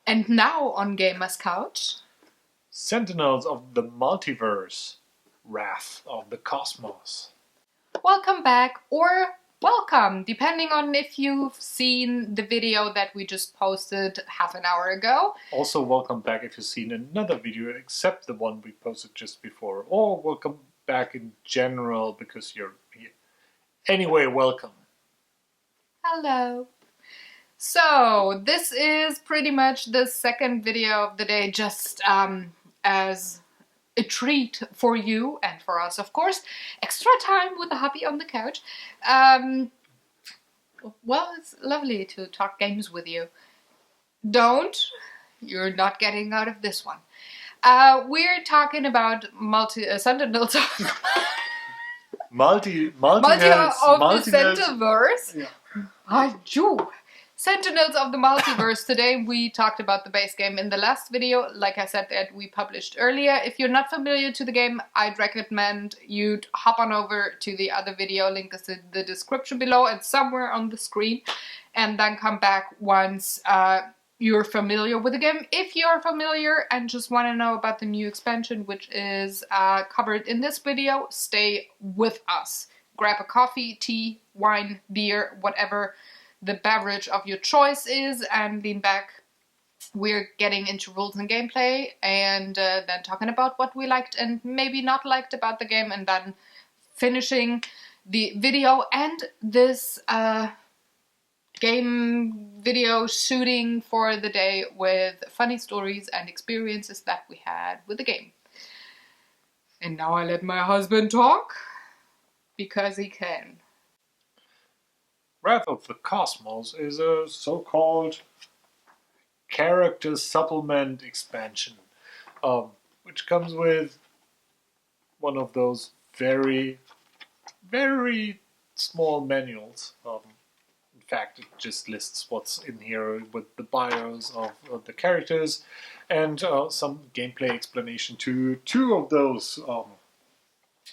And now on Gamer's Couch, Sentinels of the Multiverse, Wrath of the Cosmos. welcome back, or welcome, depending on if you've seen the video that we just posted half an hour ago. Also welcome back if you've seen another video except the one we posted just before, or welcome back in general because you're here. Anyway, welcome. Hello. So, this is pretty much the second video of the day, just as a treat for you and for us, of course. Extra time with the hubby on the couch. Well, it's lovely to talk games with you. You're not getting out of this one. We're talking about Sentinels of the Sentinels. Yeah. Sentinels of the Multiverse. Today we talked about the base game in the last video, like I said, that we published earlier. If you're not familiar to the game, I'd recommend you'd hop on over to the other video, link is in the description below and somewhere on the screen, and then come back once you're familiar with the game. If you're familiar and just want to know about the new expansion, which is covered in this video, stay with us. Grab a coffee, tea, wine, beer, whatever the beverage of your choice is, and lean back. We're getting into rules and gameplay, and then talking about what we liked and maybe not liked about the game, and then finishing the video and this game video shooting for the day with funny stories and experiences that we had with the game. And now I let my husband talk, because he can. Wrath of the Cosmos is a so-called character supplement expansion, which comes with one of those very, very small manuals. In fact, it just lists what's in here with the bios of the characters and some gameplay explanation to two of those.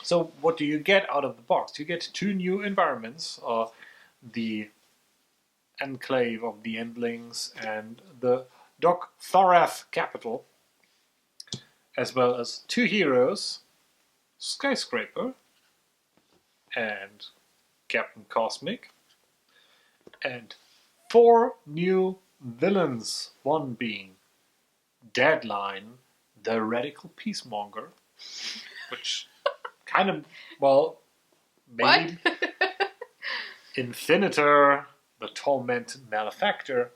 So what do you get out of the box? You get two new environments. The Enclave of the Endlings and the Dok Thorath capital, as well as two heroes, Skyscraper and Captain Cosmic, and four new villains, one being Deadline, the Radical Peacemonger, which kind of, well, maybe... What? Infinitor, the Tormented Malefactor,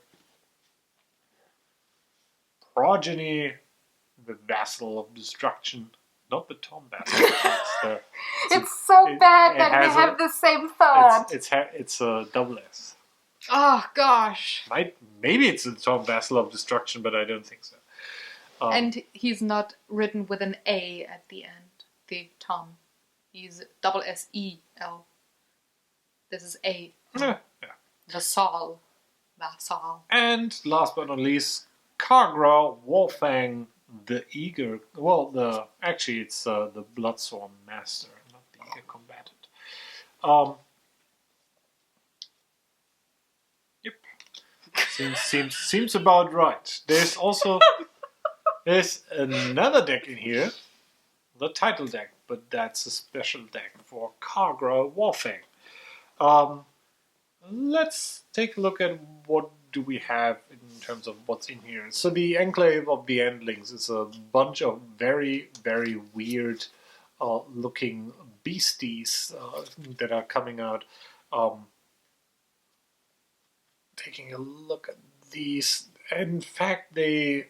Progeny, the Vassal of Destruction, not the Tom Vassal. It's so bad that we have the same thought. It's a double S. Oh gosh. Maybe it's the Tom Vassal of Destruction, but I don't think so. And he's not written with an A at the end. The Tom. He's double S-E-L. This is A. Yeah. Vassal. And last but not least, Kargra Wolfang the Eager. Well, it's the Bloodsworn Master, not the Eager Combatant. Yep. Seems about right. There's another deck in here, the title deck, but that's a special deck for Kargra Wolfang. Let's take a look at what do we have in terms of what's in here. So the Enclave of the Endlings is a bunch of very, very weird looking beasties that are coming out. Taking a look at these, in fact, they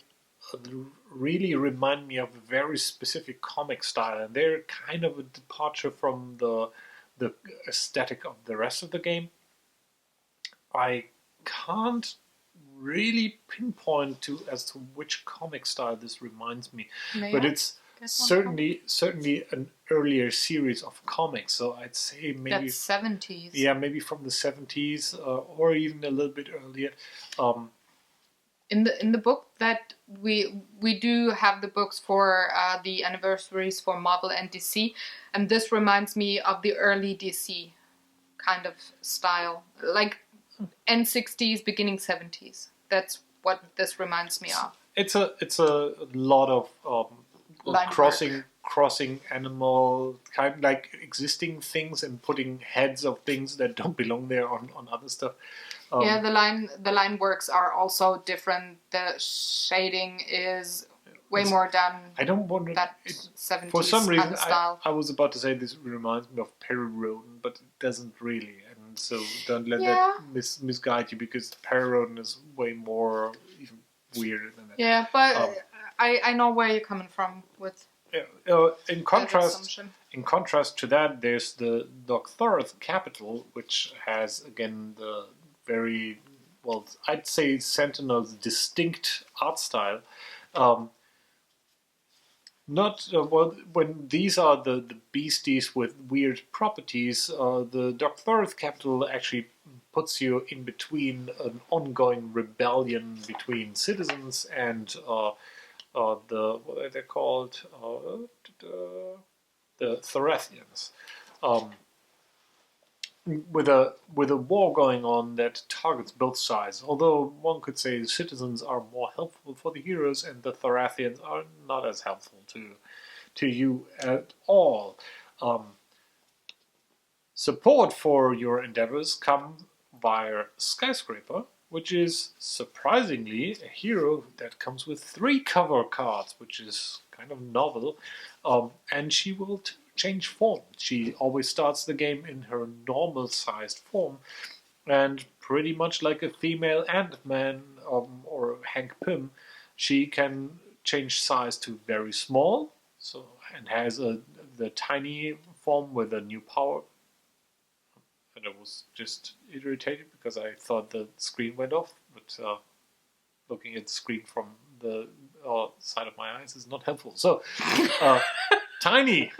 really remind me of a very specific comic style, and they're kind of a departure from the aesthetic of the rest of the game. I can't really pinpoint as to which comic style this reminds me, but it's certainly an earlier series of comics. So I'd say maybe that's 70s. Yeah, maybe from the 70s or even a little bit earlier. In the book that we do have the books for the anniversaries for Marvel and DC, and this reminds me of the early DC kind of style, like end 60s, beginning 70s. That's what this reminds me of. It's a lot of Line crossing animal kind like existing things and putting heads of things that don't belong there on other stuff. Yeah, the line works are also different. The shading is way more done. I don't want that 70s for some reason kind of style. I was about to say this reminds me of Perry Roden, but it doesn't really. And so don't let Yeah. that misguide you, because Perry Roden is way more even weirder than that. Yeah, but I know where you're coming from with. In contrast to that, there's the Docthorth capital, which has again the very well, I'd say Sentinels' distinct art style. Not well. When these are the beasties with weird properties, the Docthorth capital actually puts you in between an ongoing rebellion between citizens and the what are they called? The Thorathians. With a war going on that targets both sides. Although one could say the citizens are more helpful for the heroes, and the Thorathians are not as helpful to you at all. Support for your endeavors come via Skyscraper, which is surprisingly a hero that comes with 3 cover cards, which is kind of novel, and she will change form. She always starts the game in her normal-sized form, and pretty much like a female Ant-Man or Hank Pym, she can change size to very small, and has the tiny form with a new power. And I was just irritated because I thought the screen went off, but looking at the screen from the side of my eyes is not helpful. So, tiny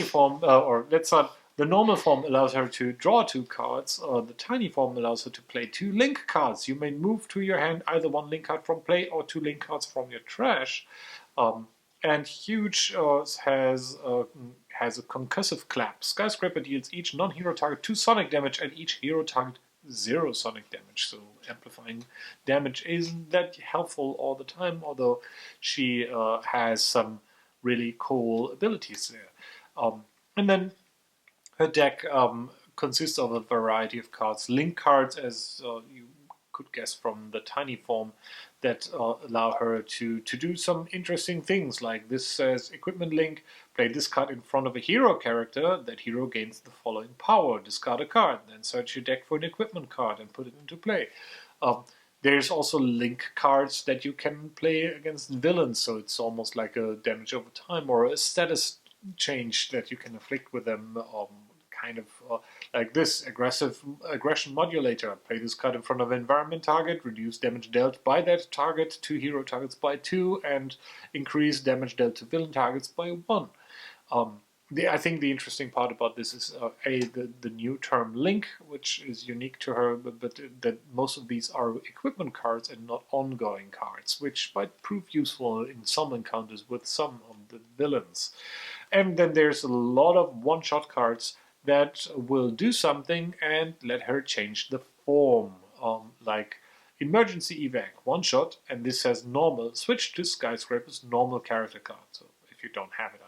form, or let's not. The normal form allows her to draw 2 cards. The tiny form allows her to play 2 link cards. You may move to your hand either 1 link card from play or 2 link cards from your trash. And Huge has a concussive clap. Skyscraper deals each non-hero target 2 sonic damage and each hero target 0 sonic damage. So amplifying damage isn't that helpful all the time, although she has some really cool abilities there. And then her deck consists of a variety of cards. Link cards, as you could guess from the tiny form, that allow her to do some interesting things. Like this says, equipment link, play this card in front of a hero character. That hero gains the following power. Discard a card, then search your deck for an equipment card and put it into play. There's also link cards that you can play against villains, so it's almost like a damage over time or a status change that you can afflict with them. Kind of like this aggression modulator. Play this card in front of an environment target, reduce damage dealt by that target to hero targets by 2, and increase damage dealt to villain targets by 1. I think the interesting part about this is the new term link, which is unique to her, but that most of these are equipment cards and not ongoing cards, which might prove useful in some encounters with some of the villains. And then there's a lot of one-shot cards that will do something and let her change the form. Like Emergency Evac, one shot, and this says normal. Switch to Skyscraper's normal character card, so if you don't have it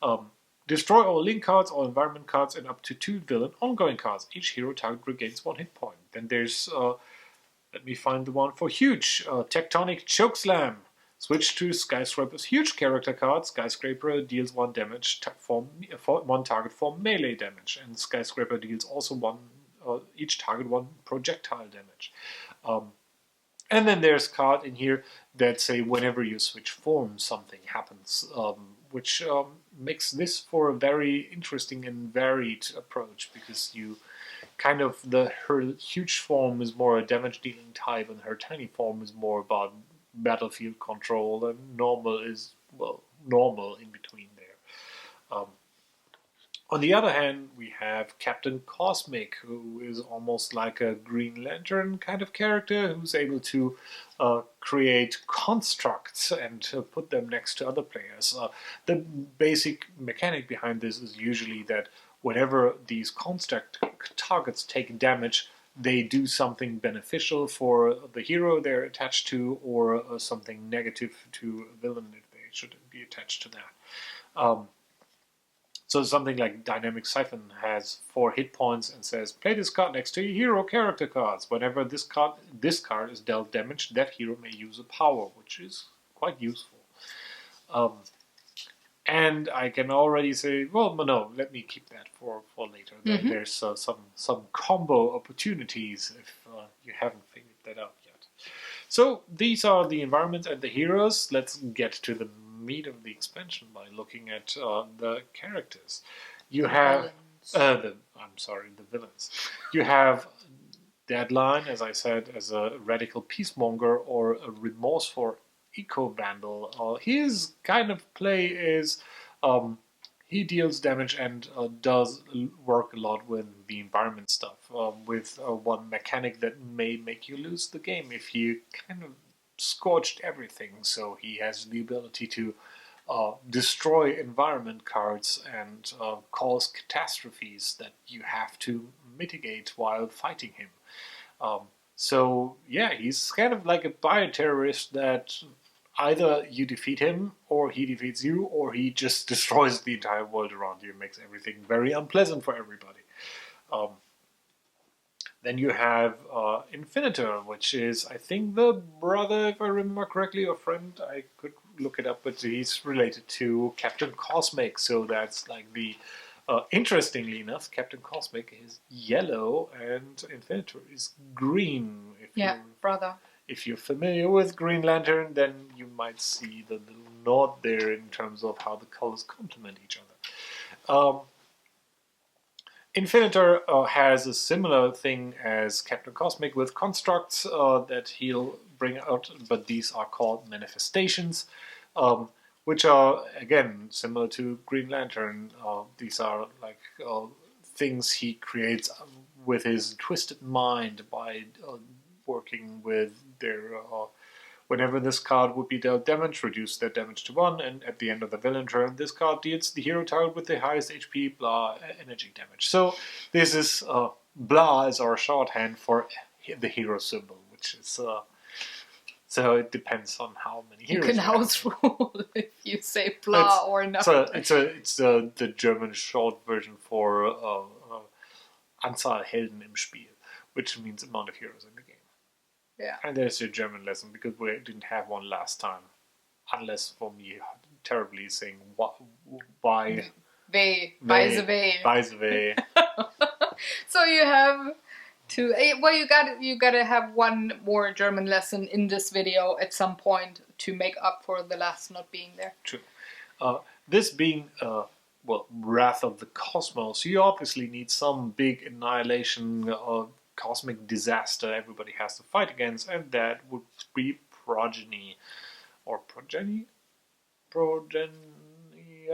out. Destroy all link cards, all environment cards, and up to 2 villain ongoing cards. Each hero target regains 1 hit point. Then there's, let me find the one for Huge, Tectonic Chokeslam. Switch to Skyscraper's Huge character card. Skyscraper deals 1 damage for 1 target for melee damage, and Skyscraper deals also each target 1 projectile damage. And then there's card in here that say whenever you switch form, something happens, which makes this for a very interesting and varied approach, because you kind of her Huge form is more a damage dealing type, and her tiny form is more about battlefield control, and normal is, well, normal in between there. On the other hand, we have Captain Cosmic, who is almost like a Green Lantern kind of character, who's able to create constructs and put them next to other players. The basic mechanic behind this is usually that whenever these construct targets take damage, they do something beneficial for the hero they're attached to, or something negative to a villain if they should be attached to that. So something like Dynamic Siphon has 4 hit points and says, play this card next to your hero character cards. Whenever this card is dealt damage, that hero may use a power, which is quite useful. And I can already say, well, no, let me keep that for later. There's some combo opportunities if you haven't figured that out yet. So these are the environments and the heroes. Let's get to the meat of the expansion by looking at the characters. You have the villains. You have Deadline, as I said, as a radical peacemonger or a remorseful eco-vandal. His kind of play is he deals damage and does work a lot with the environment stuff, with one mechanic that may make you lose the game if you kind of scorched everything. So he has the ability to destroy environment cards and cause catastrophes that you have to mitigate while fighting him. So yeah, he's kind of like a bioterrorist that either you defeat him, or he defeats you, or he just destroys the entire world around you and makes everything very unpleasant for everybody. Then you have Infinitor, which is, I think, the brother, if I remember correctly, or friend. I could look it up, but he's related to Captain Cosmic. So that's like the... interestingly enough, Captain Cosmic is yellow and Infinitor is green. Brother. If you're familiar with Green Lantern, then you might see the little nod there in terms of how the colors complement each other. Infinitor has a similar thing as Captain Cosmic with constructs that he'll bring out, but these are called manifestations, which are, again, similar to Green Lantern. These are like things he creates with his twisted mind by working with their... whenever this card would be dealt damage, reduce their damage to 1, and at the end of the villain turn, this card deals the hero target with the highest HP, blah, energy damage. So this is... blah is our shorthand for the hero symbol, which is... so it depends on how many heroes you can house rule if you say blah or not. It's the German short version for Anzahl Helden im Spiel, which means amount of heroes in the game. Yeah. And there's your German lesson, because we didn't have one last time. Unless for me terribly saying why. Weise way. So you have to... Well, you gotta have one more German lesson in this video at some point to make up for the last not being there. True. This being... Wrath of the Cosmos, you obviously need some big annihilation cosmic disaster everybody has to fight against, and that would be Progeny. Or Progeny?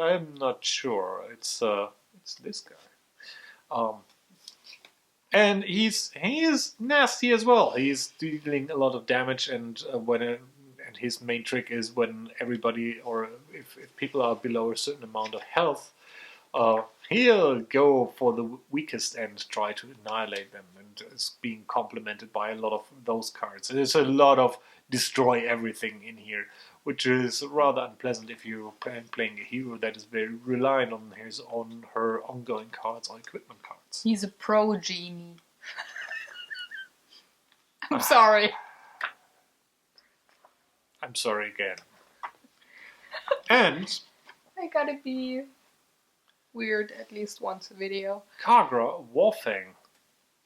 I'm not sure. It's this guy. And he is nasty as well. He's dealing a lot of damage, and and his main trick is when everybody, or if people are below a certain amount of health, he'll go for the weakest and try to annihilate them, and it's being complemented by a lot of those cards. There's a lot of destroy everything in here, which is rather unpleasant if you're playing a hero that is very reliant on her ongoing cards or equipment cards. He's a pro genie. I'm sorry. I'm sorry again. And I gotta be weird at least once a video. Kagra Warfang.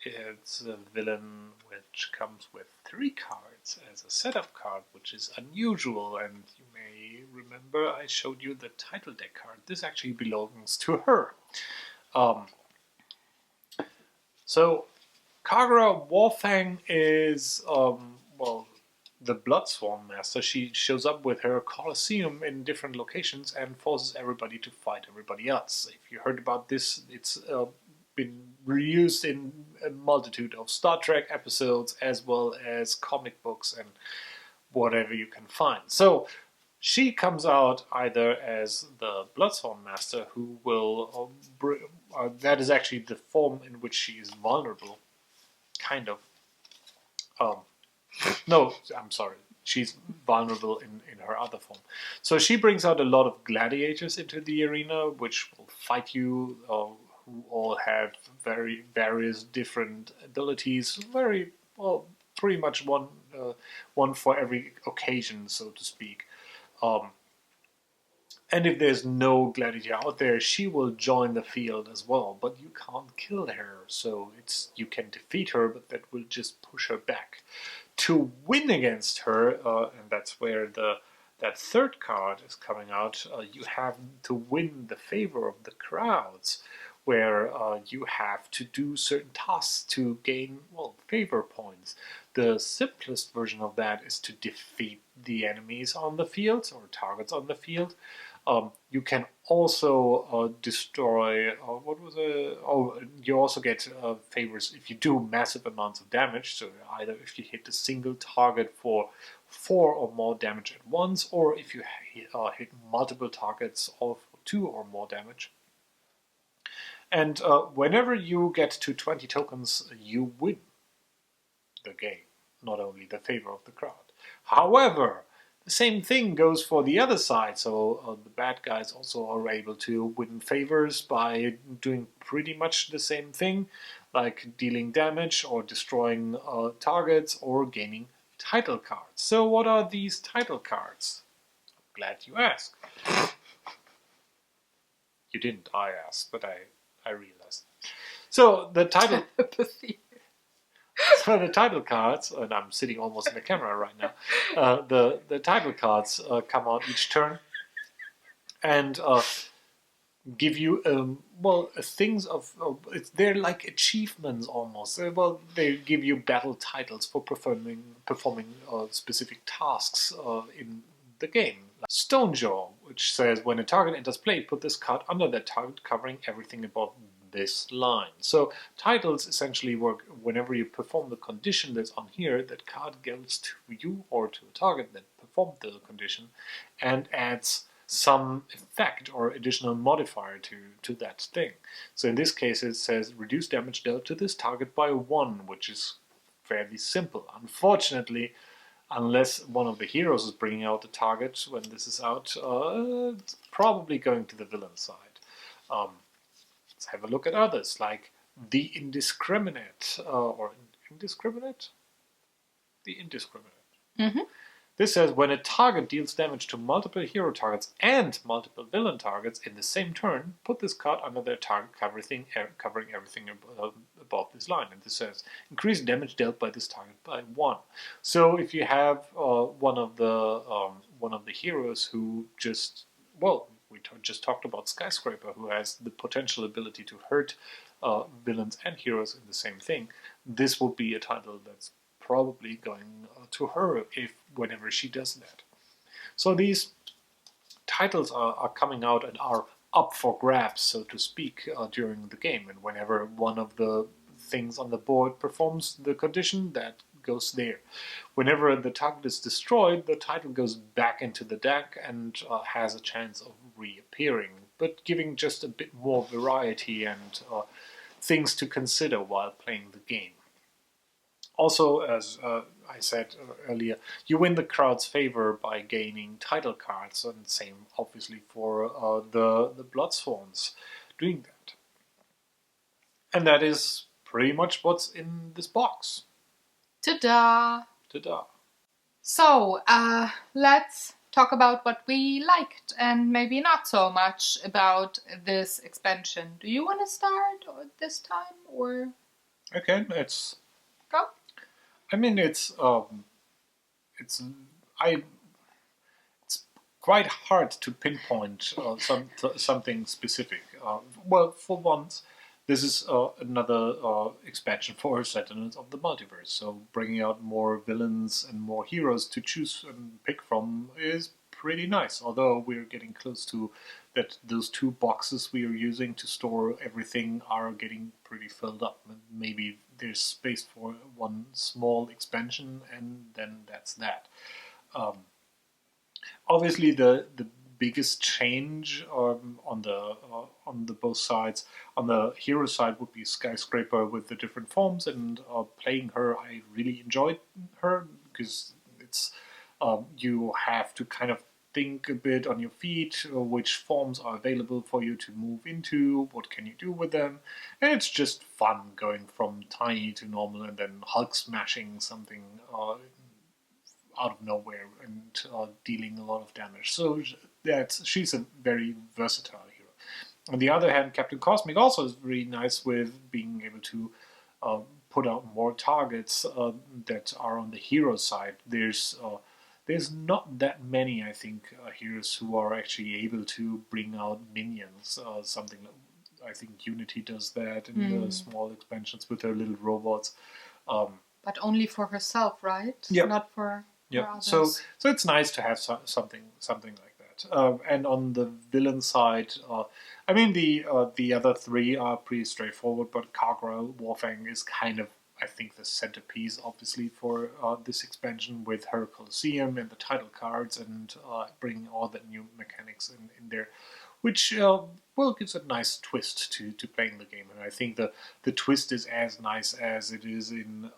It's a villain which comes with 3 cards as a setup card, which is unusual, and you may remember I showed you the title deck card. This actually belongs to her. So Kagra Warfang is, the Bloodsworn Master. She shows up with her Colosseum in different locations and forces everybody to fight everybody else. If you heard about this, it's been reused in a multitude of Star Trek episodes, as well as comic books and whatever you can find. So she comes out either as the Bloodsworn Master, who will... that is actually the form in which she is vulnerable. kind of no, I'm sorry. She's vulnerable in her other form. So she brings out a lot of gladiators into the arena, which will fight you, who all have very various different abilities. Very well, pretty much one for every occasion, so to speak. Um, and if there's no gladiator out there, she will join the field as well. But you can't kill her, so you can defeat her, but that will just push her back. To win against her, and that's where that third card is coming out, you have to win the favor of the crowds, where you have to do certain tasks to gain, well, favor points. The simplest version of that is to defeat the enemies on the field or targets on the field. You can also destroy, what was it? Oh, you also get favors if you do massive amounts of damage. So either if you hit a single target for 4 or more damage at once, or if you hit multiple targets of 2 or more damage. And whenever you get to 20 tokens, you win the game, not only the favor of the crowd. However, the same thing goes for the other side, so the bad guys also are able to win favors by doing pretty much the same thing, like dealing damage or destroying targets or gaining title cards. So what are these title cards? I'm glad you asked. You didn't, I asked, but I realized. So the title... So the title cards, and I'm sitting almost in the camera right now, the title cards come out each turn and give you, things of, they're like achievements almost. Well, they give you battle titles for performing specific tasks in the game. Stonejaw, which says when a target enters play, put this card under that target, covering everything above this line. So titles essentially work whenever you perform the condition that's on here, that card goes to you or to a target that performed the condition and adds some effect or additional modifier to that thing. So in this case it says reduce damage dealt to this target by 1, which is fairly simple. Unfortunately, unless one of the heroes is bringing out the target when this is out, it's probably going to the villain side. Let's have a look at others, like the Indiscriminate, or Indiscriminate? The Indiscriminate. Mm-hmm. This says when a target deals damage to multiple hero targets and multiple villain targets in the same turn, put this card under their target covering everything above this line. And this says increase damage dealt by this target by 1. So if you have one of the heroes who just, well, we just talked about Skyscraper, who has the potential ability to hurt villains and heroes in the same thing, this would be a title that's probably going to her whenever she does that. So these titles are coming out and are up for grabs, so to speak, during the game. And whenever one of the things on the board performs the condition, that goes there. Whenever the target is destroyed, the title goes back into the deck and has a chance of reappearing, but giving just a bit more variety and things to consider while playing the game. Also, as I said earlier, you win the crowd's favor by gaining title cards, and same obviously for the Bloodsworns doing that. And that is pretty much what's in this box. Ta-da! Ta-da! So, let's talk about what we liked and maybe not so much about this expansion. Do you want to start this time, or? Okay, let's go. I mean, it's quite hard to pinpoint something specific. Well, for once, this is another expansion for Sentinels of the Multiverse. So bringing out more villains and more heroes to choose and pick from is pretty nice. Although we're getting close to that, those 2 boxes we are using to store everything are getting pretty filled up. Maybe there's space for one small expansion, and then that's that. Obviously, the biggest change on the both sides. On the hero side would be Skyscraper with the different forms, and playing her, I really enjoyed her because it's you have to kind of think a bit on your feet, which forms are available for you to move into, what can you do with them, and it's just fun going from tiny to normal and then Hulk smashing something out of nowhere and dealing a lot of damage. So she's a very versatile hero. On the other hand, Captain Cosmic also is really nice with being able to put out more targets that are on the hero side. There's not that many, I think, heroes who are actually able to bring out minions. Something like, I think Unity does that in the small expansions with their little robots. But only for herself, right? Yeah. Not for yeah. others. So it's nice to have something like that. And on the villain side, I mean the other three are pretty straightforward, but Kagra Warfang is kind of, I think, the centerpiece, obviously, for this expansion with her Colosseum and the title cards and bringing all the new mechanics in there, which gives a nice twist to playing the game. And I think the twist is as nice as it is in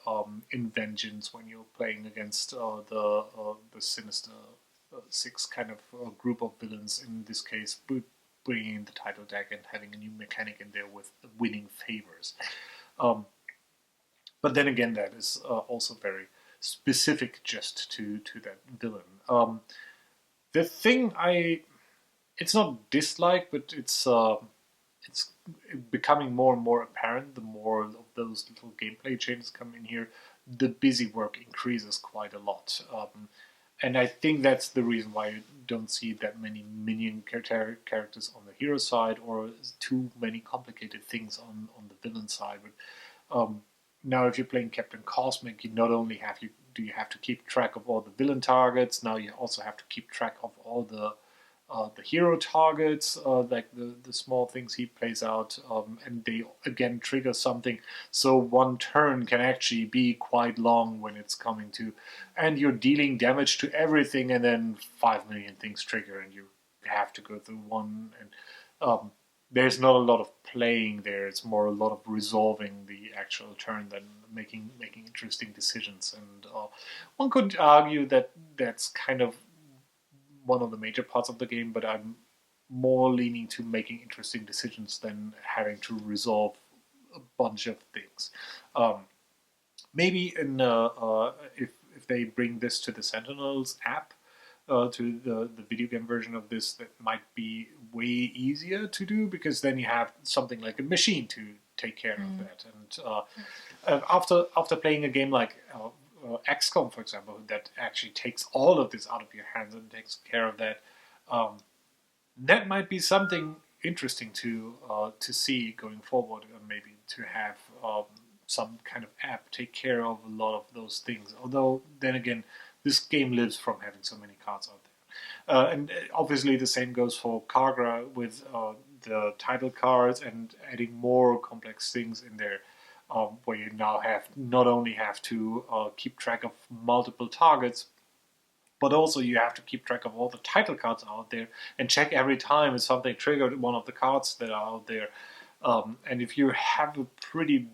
Vengeance when you're playing against the Sinister Six kind of group of villains. In this case, bringing in the title deck and having a new mechanic in there with winning favors. But then again, that is also very specific just to that villain. The thing it's not dislike, but it's becoming more and more apparent the more of those little gameplay changes come in here. The busy work increases quite a lot. And I think that's the reason why you don't see that many minion characters on the hero side or too many complicated things on the villain side. But now if you're playing Captain Cosmic, you not only have to keep track of all the villain targets, now you also have to keep track of all the hero targets, like the small things he plays out, and they again trigger something. So one turn can actually be quite long when it's coming to, and you're dealing damage to everything, and then 5 million things trigger, and you have to go through one. And there's not a lot of playing there. It's more a lot of resolving the actual turn than making interesting decisions. And one could argue that that's kind of one of the major parts of the game, but I'm more leaning to making interesting decisions than having to resolve a bunch of things. Maybe if they bring this to the Sentinels app, to the video game version of this, that might be way easier to do, because then you have something like a machine to take care of that. And after playing a game like XCOM, for example, that actually takes all of this out of your hands and takes care of that, that might be something interesting to see going forward, and maybe to have some kind of app take care of a lot of those things. Although then again, this game lives from having so many cards out there. And obviously the same goes for Kagra with the title cards and adding more complex things in there, where you now not only have to keep track of multiple targets, but also you have to keep track of all the title cards out there and check every time if something triggered one of the cards that are out there. And if you have a pretty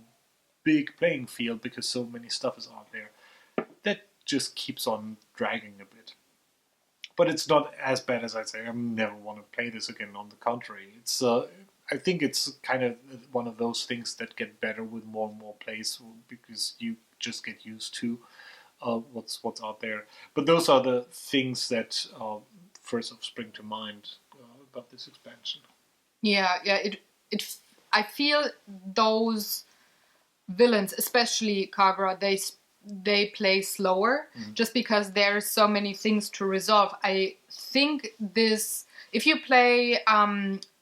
big playing field, because so many stuff is out there, that just keeps on dragging a bit. But it's not as bad as I'd say. I never want to play this again. On the contrary, it's I think it's kind of one of those things that get better with more and more plays, because you just get used to what's out there. But those are the things that first spring to mind about this expansion. Yeah. I feel those villains, especially Kagra, they play slower, just because there's so many things to resolve. I think if you play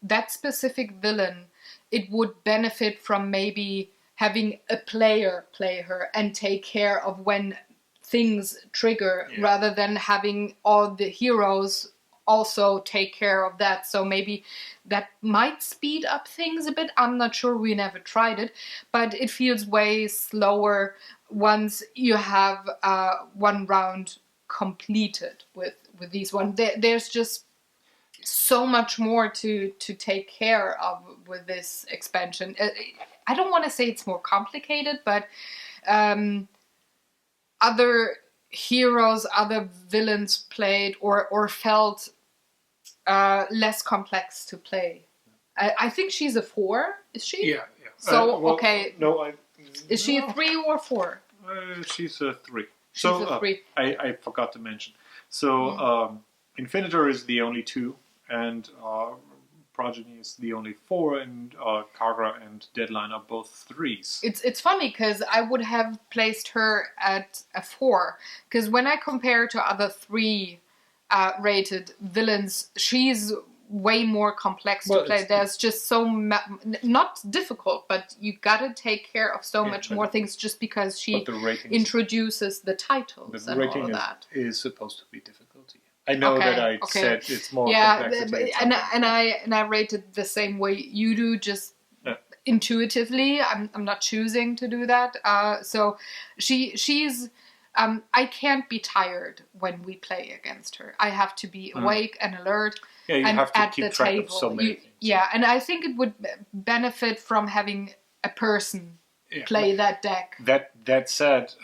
that specific villain, it would benefit from maybe having a player play her and take care of when things trigger, rather than having all the heroes also take care of that. So maybe that might speed up things a bit. I'm not sure, we never tried it, but it feels way slower once you have one round completed with these one. There's just so much more to take care of with this expansion. I don't want to say it's more complicated, but other heroes, other villains played or felt less complex to play. I think she's a 4. Is she? Yeah. So well, okay. No, Is she a 3 or 4? She's a 3. She's So a 3. I forgot to mention. So Infinitor is the only 2, and Progeny is the only 4, and Kagra and Deadline are both 3s. It's funny because I would have placed her at a 4, because when I compare to other 3 rated villains, she's way more complex to play. There's just so not difficult, but you gotta take care of so much more things just because she introduces the titles and all of that. Is supposed to be difficulty. I know that I said it's more complexity. And I rated the same way you do, just intuitively. I'm not choosing to do that. So she's. I can't be tired when we play against her. I have to be awake and alert. Yeah, you and have to at keep the track table. of so many things. Yeah, and I think it would benefit from having a person play that deck. That said,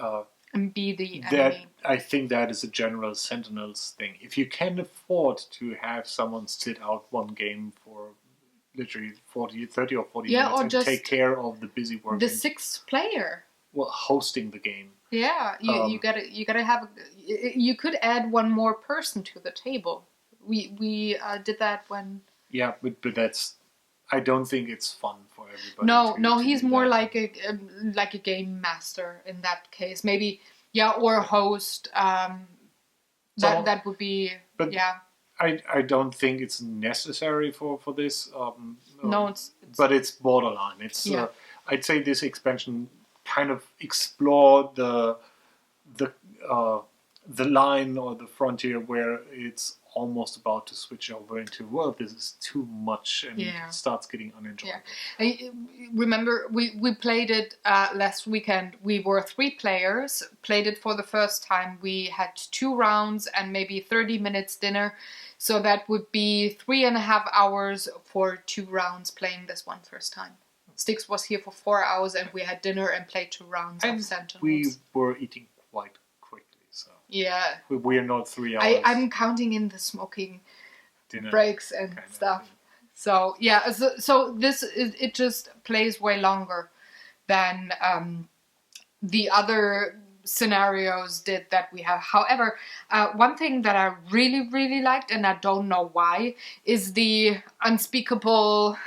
and be the enemy. I think that is a general Sentinels thing. If you can afford to have someone sit out one game for literally 30 or 40 minutes or and just take care of the busy work. The 6th player. Well, hosting the game. Yeah, you gotta have. You could add one more person to the table. We did that when. Yeah, but that's. I don't think it's fun for everybody. No, he's more like a game master in that case. Maybe or a host. That would be I don't think it's necessary for this. No, but it's borderline. It's I'd say this expansion kind of explore the line or the frontier where it's almost about to switch over into, well, this is too much, and it starts getting unenjoyable. Yeah. Remember, we played it last weekend. We were 3 players, played it for the first time. We had 2 rounds and maybe 30 minutes dinner. So that would be 3.5 hours for 2 rounds playing this one first time. Styx was here for 4 hours and we had dinner and played 2 rounds of Sentinels. We were eating quite quickly, so we are not 3 hours. I'm counting in the smoking dinner breaks and stuff. So so this it just plays way longer than the other scenarios did that we have. However, one thing that I really, really liked, and I don't know why, is the unspeakable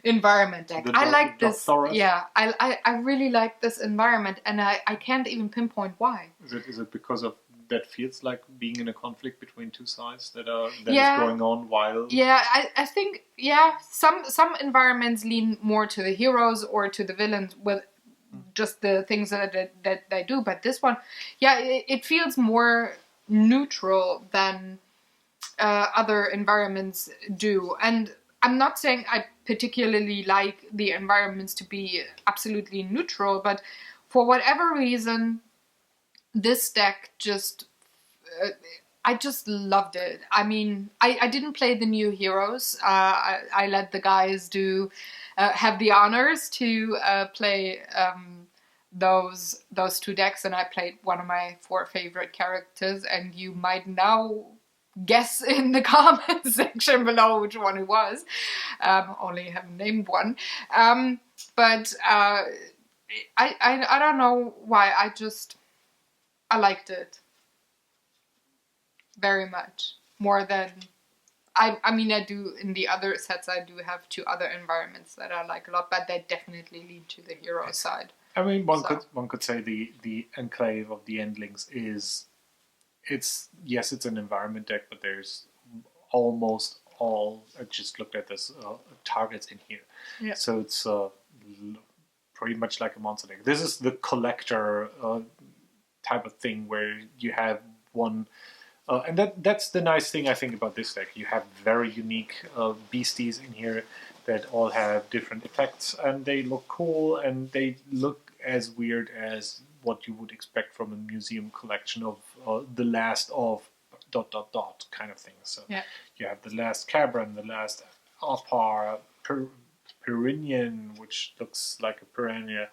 environment deck. I like this. I really like this environment, and I can't even pinpoint why. Is it because of that feels like being in a conflict between 2 sides that is going on while... I think some environments lean more to the heroes or to the villains with just the things that they do, but this one it feels more neutral than other environments do. And I'm not saying I particularly like the environments to be absolutely neutral, but for whatever reason this deck just I just loved it. I mean, I didn't play the new heroes. I let the guys have the honors to play those 2 decks, and I played one of my 4 favorite characters, and you might now guess in the comment section below which one it was. Only haven't named one. But I don't know why. I liked it very much. More than... I mean, I do, in the other sets, I do have 2 other environments that I like a lot, but they definitely lean to the hero side. I mean, one could say the Enclave of the Endlings is... It's an environment deck, but there's almost all... I just looked at this, targets in here. Yeah. So it's pretty much like a monster deck. This is the collector type of thing where you have one... and that's the nice thing, I think, about this deck. You have very unique beasties in here that all have different effects, and they look cool, and they look as weird as what you would expect from a museum collection of the last of dot dot dot kind of thing. So Yeah. you have the last Cabron, the last Alpar, Perinian, which looks like a piranha.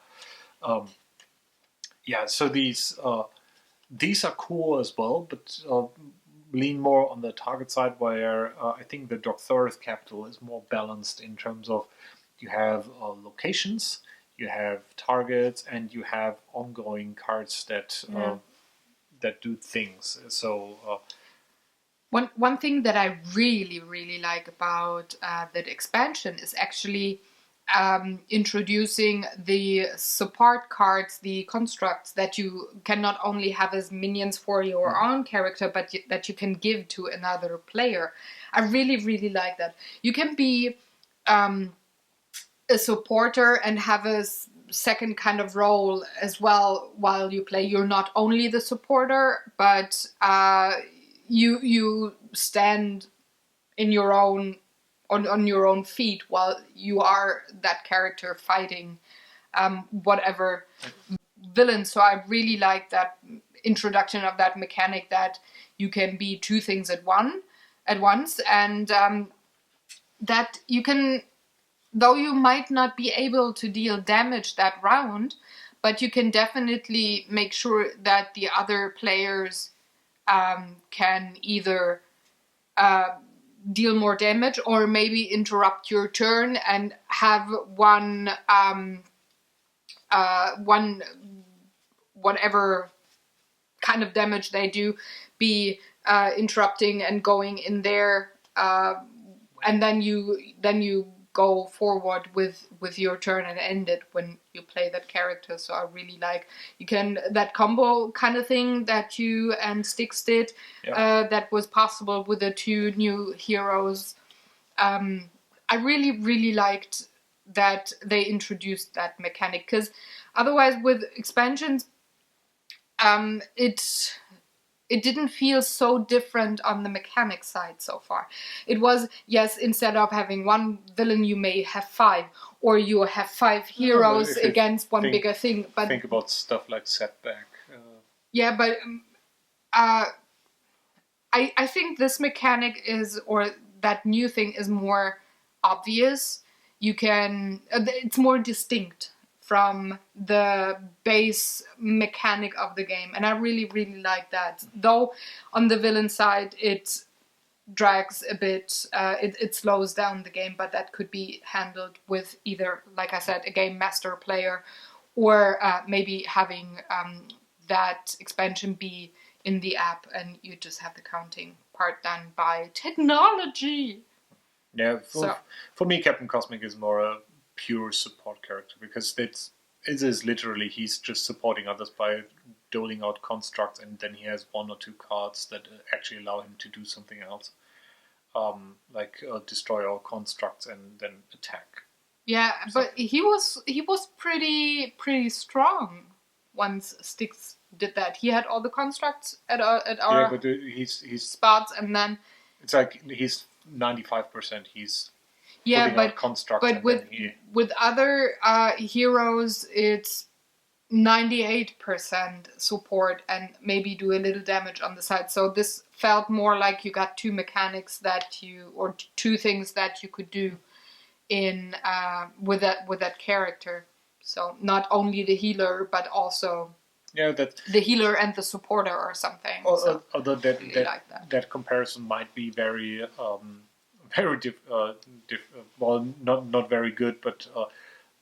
Yeah, so these are cool as well, but lean more on the target side, where I think the Doctor's Capital is more balanced in terms of you have locations, you have targets, and you have ongoing cards that that do things. So one thing that I really like about that expansion is actually introducing the support cards, the constructs that you can not only have as minions for your own character, but that you can give to another player. I really like that. You can be a supporter and have a second kind of role as well while you play. You're not only the supporter, but you stand in your own on your own feet while you are that character fighting whatever villain. So I really like that introduction of that mechanic that you can be two things at once, and that you can, though you might not be able to deal damage that round, but you can definitely make sure that the other players can either deal more damage or maybe interrupt your turn and have one whatever kind of damage they do be interrupting and going in there, and then you go forward with your turn and end it when you play that character. So I really like that combo kind of thing that you and Styx did. That was possible with the two new heroes. I really liked that they introduced that mechanic, because otherwise with expansions it didn't feel so different on the mechanic side so far. It was, yes, instead of having one villain, you may have five, or you have five heroes against one bigger thing. But think about stuff like Setback. Yeah, but I think this mechanic or that new thing is more obvious. It's more distinct from the base mechanic of the game, and I really like that. Though on the villain side it drags a bit, it slows down the game, but that could be handled with either, like I said, a game master player, or maybe having that expansion be in the app and you just have the counting part done by technology. Yeah, for me Captain Cosmic is more a pure support character, because it is literally he's just supporting others by doling out constructs, and then he has one or two cards that actually allow him to do something else, like destroy all constructs and then attack. Yeah, but he was pretty strong once Styx did that. He had all the constructs at our but he's spots, and then it's like he's 95%. He's but constructs, but with other heroes it's 98% support and maybe do a little damage on the side. So this felt more like you got two mechanics or two things that you could do in with that character. So not only the healer, but also the healer and the supporter or something. Although that comparison might be very not very good, but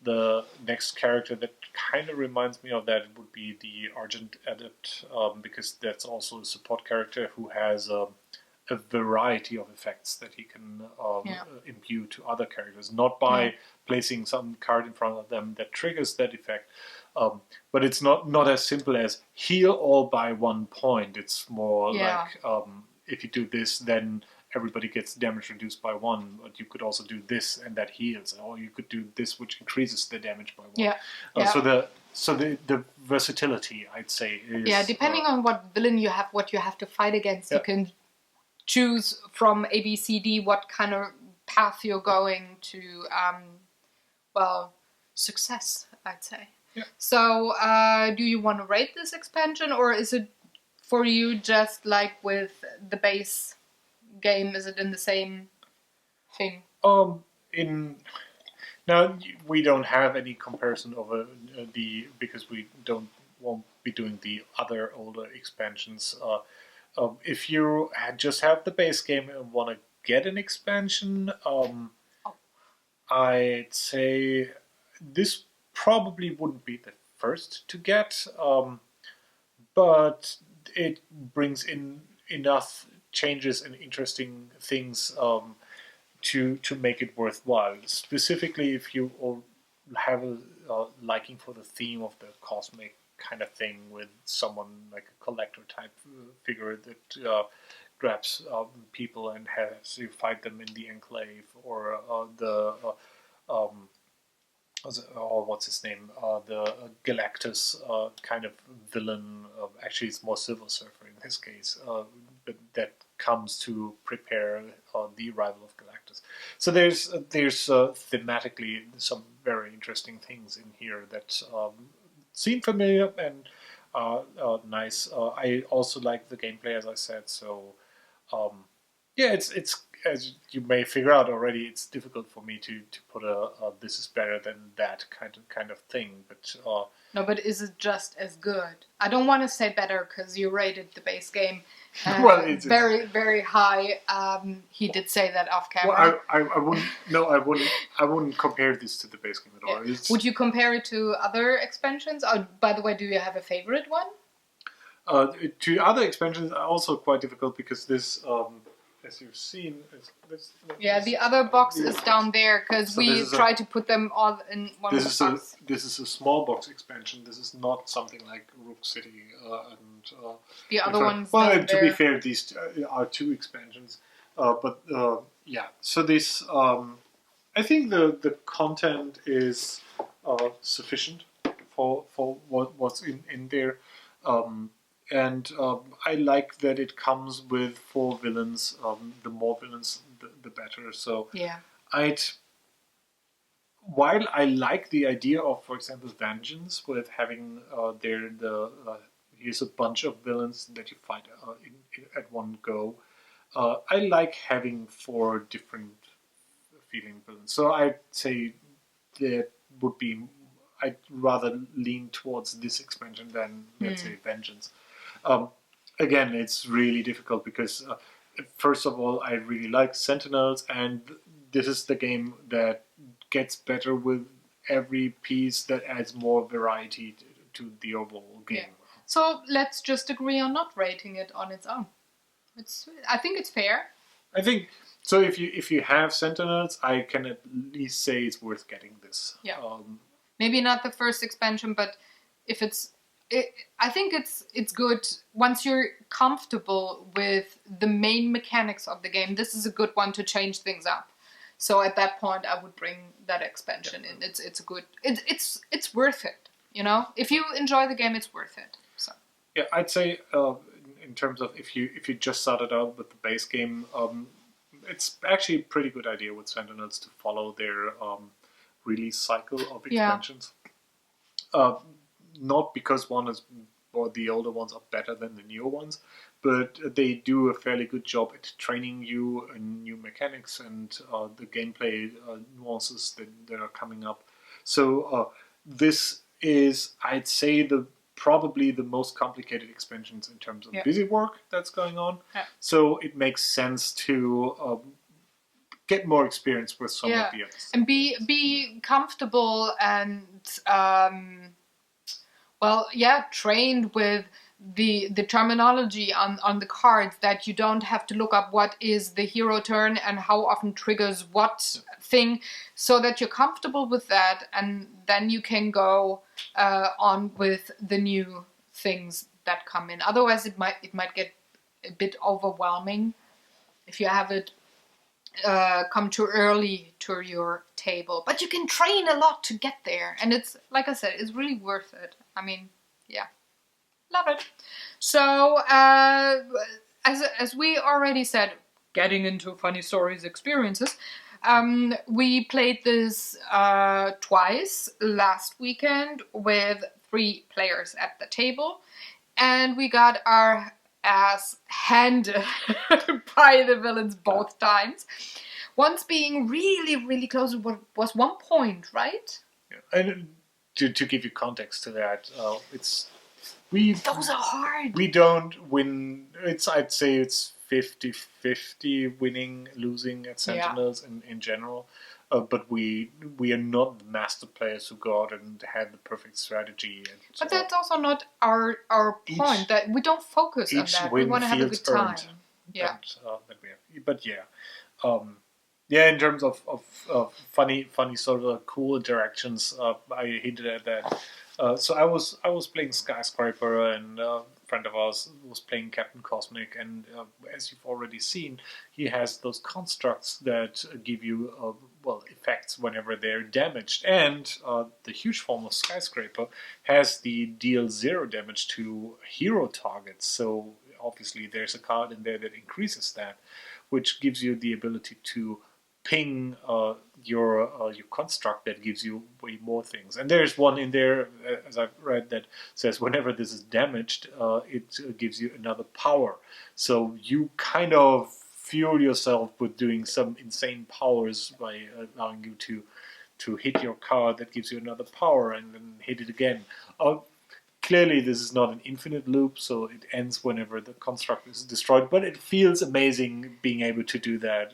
the next character that kind of reminds me of that would be the Argent Adept, because that's also a support character who has a variety of effects that he can imbue to other characters, not by placing some card in front of them that triggers that effect, but it's not as simple as heal all by 1 point. It's more like if you do this, then everybody gets damage reduced by 1, but you could also do this and that heals, or you could do this which increases the damage by 1. So the versatility, I'd say, is depending on what villain you have, what you have to fight against, you can choose from A, B, C, D what kind of path you're going to. Success, I'd say. So, do you want to rate this expansion, or is it for you just like with the base game? Is it in the same thing? In Now we don't have any comparison over because we won't be doing the other older expansions. If you just have the base game and want to get an expansion, I'd say this probably wouldn't be the first to get, but it brings in enough changes and interesting things to make it worthwhile. Specifically, if you all have a liking for the theme of the cosmic kind of thing, with someone like a collector type figure that grabs people and has you fight them in the Enclave, or what's his name? The Galactus kind of villain. Actually, it's more Silver Surfer in this case, but that comes to prepare the arrival of Galactus. So there's thematically some very interesting things in here that seem familiar and nice. I also like the gameplay, as I said. So yeah, it's as you may figure out already, it's difficult for me to put a this is better than that kind of thing. But no, but is it just as good? I don't want to say better because you rated the base game well, it's very, very high. He did say that off camera. Well, I wouldn't. No, I wouldn't compare this to the base game at all. Yeah. Would you compare it to other expansions? Oh, by the way, do you have a favorite one? To other expansions are also quite difficult because this, as you've seen, the other box is down there because we try to put them all in one box. This is a small box expansion. This is not something like Rook City and the other ones. Well, to be fair, these are two expansions, but yeah. So this, I think the content is sufficient for what's in there. And I like that it comes with 4 villains. The more villains, the better. So yeah, while I like the idea of, for example, Vengeance, with having here's a bunch of villains that you fight at one go. I like having 4 different feeling villains. So I'd say that would be. I'd rather lean towards this expansion than, let's say, Vengeance. Again, it's really difficult because, first of all, I really like Sentinels, and this is the game that gets better with every piece that adds more variety to the overall game. Yeah. So let's just agree on not rating it on its own. I think it's fair. I think so. If you have Sentinels, I can at least say it's worth getting this. Yeah. Maybe not the first expansion, but if I think it's good once you're comfortable with the main mechanics of the game. This is a good one to change things up. So at that point, I would bring that expansion in. It's a good. It's worth it. You know, if you enjoy the game, it's worth it. So yeah, I'd say in terms of if you just started out with the base game, it's actually a pretty good idea with Sentinels to follow their release cycle of expansions. Not because one is or the older ones are better than the newer ones, but they do a fairly good job at training you in new mechanics and the gameplay nuances that are coming up. So this is, I'd say, probably the most complicated expansions in terms of busy work that's going on. Yeah. So it makes sense to get more experience with some of the others. And be comfortable and trained with the terminology on the cards, that you don't have to look up what is the hero turn and how often triggers what thing, so that you're comfortable with that, and then you can go on with the new things that come in. Otherwise, it might get a bit overwhelming if you have it come too early to your table. But you can train a lot to get there, and it's, like I said, it's really worth it. I mean, yeah, love it. So as we already said, getting into funny stories experiences, we played this twice last weekend with 3 players at the table, and we got our ass-handed by the villains both times. Once being really, really close was 1 point, right? Yeah. And to give you context to that, Those are hard. We don't win. I'd say it's 50-50 winning, losing at Sentinels in general. But we are not the master players who go out and had the perfect strategy. But that's also not our point. That we don't focus on that. We want to have a good time. Yeah. But yeah. In terms of funny sort of cool interactions, I hinted at that. So I was playing Skyscraper, and a friend of ours was playing Captain Cosmic, and as you've already seen, he has those constructs that give you effects whenever they're damaged, and the huge form of Skyscraper has the deal 0 damage to hero targets. So obviously there's a card in there that increases that, which gives you the ability to ping your construct that gives you way more things. And there's one in there, as I've read, that says whenever this is damaged, it gives you another power. So you kind of fuel yourself with doing some insane powers by allowing you to hit your card that gives you another power and then hit it again. Clearly, this is not an infinite loop, so it ends whenever the construct is destroyed. But it feels amazing being able to do that.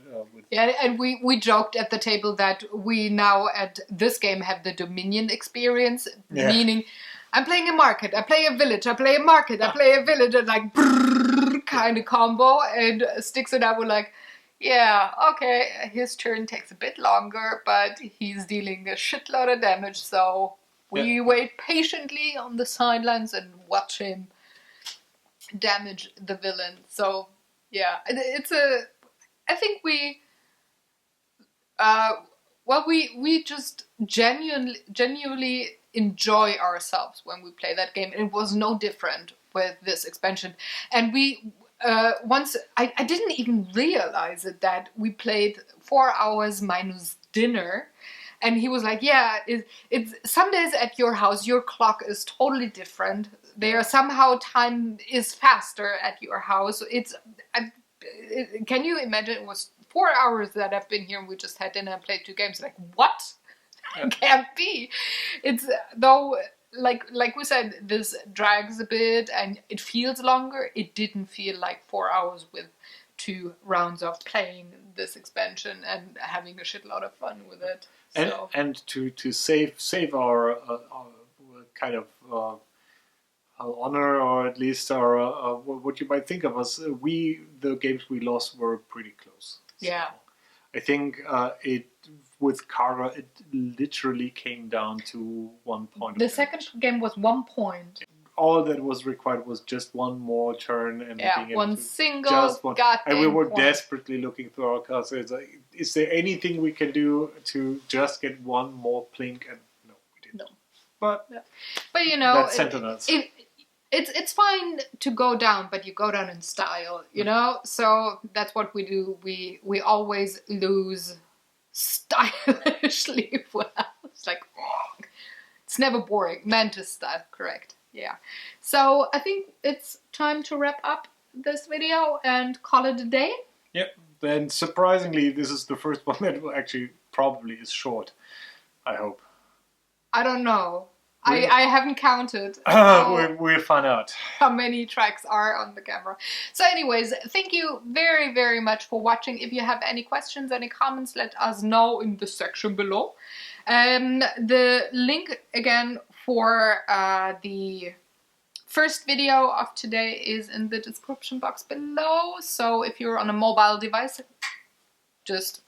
And we joked at the table that we now at this game have the Dominion experience, meaning I'm playing a market, I play a village, I play a market, I play a village, and like kind of combo. And Styx and I were like, yeah, okay, his turn takes a bit longer, but he's dealing a shitload of damage, so we wait patiently on the sidelines and watch him damage the villain. So, yeah, I think we just genuinely enjoy ourselves when we play that game. It was no different with this expansion. And we, once, I didn't even realize it, that we played 4 hours minus dinner. And he was like, yeah, it's some days at your house, your clock is totally different. There somehow time is faster at your house. Can you imagine? It was 4 hours that I've been here and we just had dinner and played 2 games. Like, what? It can't be. It's, though, like we said, this drags a bit and it feels longer. It didn't feel like 4 hours with 2 rounds of playing this expansion and having a shitload of fun with it. And to save our kind of honor, or at least our what you might think of us, the games we lost were pretty close. So yeah, I think with Kara it literally came down to 1 point. The second game was 1 point. All that was required was just one more turn and being able one to single just one. And we were point. desperately looking through our cards. So it's like, is there anything we can do to just get one more plink? And no, we didn't. No. But you know, that's Sentinels. It's fine to go down, but you go down in style, you know. So that's what we do. We always lose stylishly well. It's like it's never boring. Mantis style, correct? Yeah. So I think it's time to wrap up this video and call it a day. Yep. And surprisingly, this is the first one that actually probably is short. I hope. I don't know. I haven't counted. We'll find out how many tracks are on the camera. So anyways, thank you very, very much for watching. If you have any questions, any comments, let us know in the section below. The link again for the first video of today is in the description box below. So if you're on a mobile device, just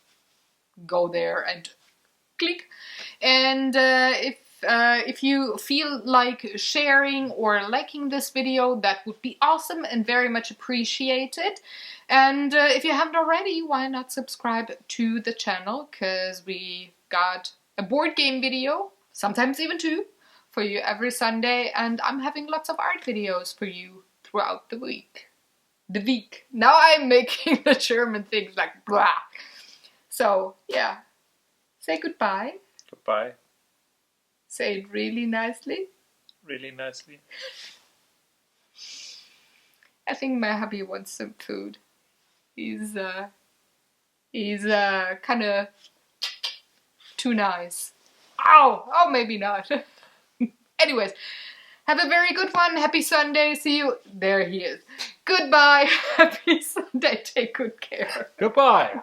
go there and click. And if you feel like sharing or liking this video, that would be awesome and very much appreciated. And if you haven't already, why not subscribe to the channel, because we got a board game video, sometimes even 2, for you every Sunday, and I'm having lots of art videos for you throughout the week. Now I'm making the German things like blah. So yeah, say goodbye. Goodbye. Say it really nicely. Really nicely. I think my hubby wants some food. He's kind of too nice. Ow! Oh, maybe not. Anyways, have a very good one. Happy Sunday. See you. There he is. Goodbye. Happy Sunday. Take good care. Goodbye.